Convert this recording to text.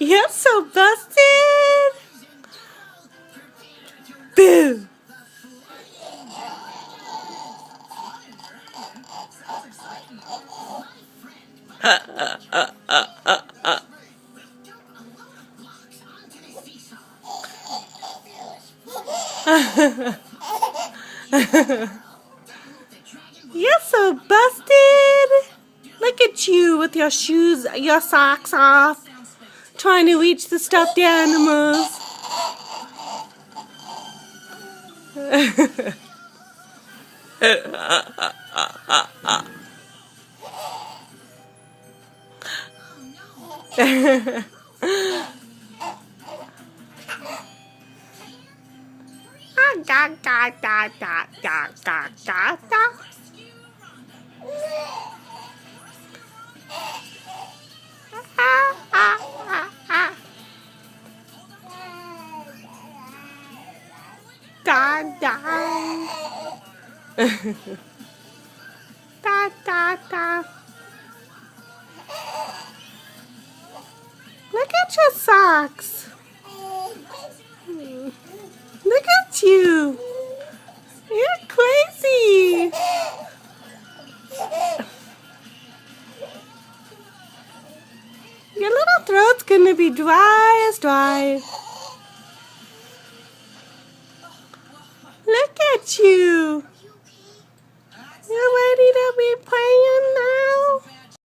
You're so busted. Boo. You're so busted. Look at you with your shoes, your socks off, trying to reach the stuffed animals. Da, da, da, da, da, da, da, da. Da, da. Da, da, da. Look at your socks. Look at you. You're crazy. Your little throat's gonna be dry as dry. Look at you. You're ready to be playing now?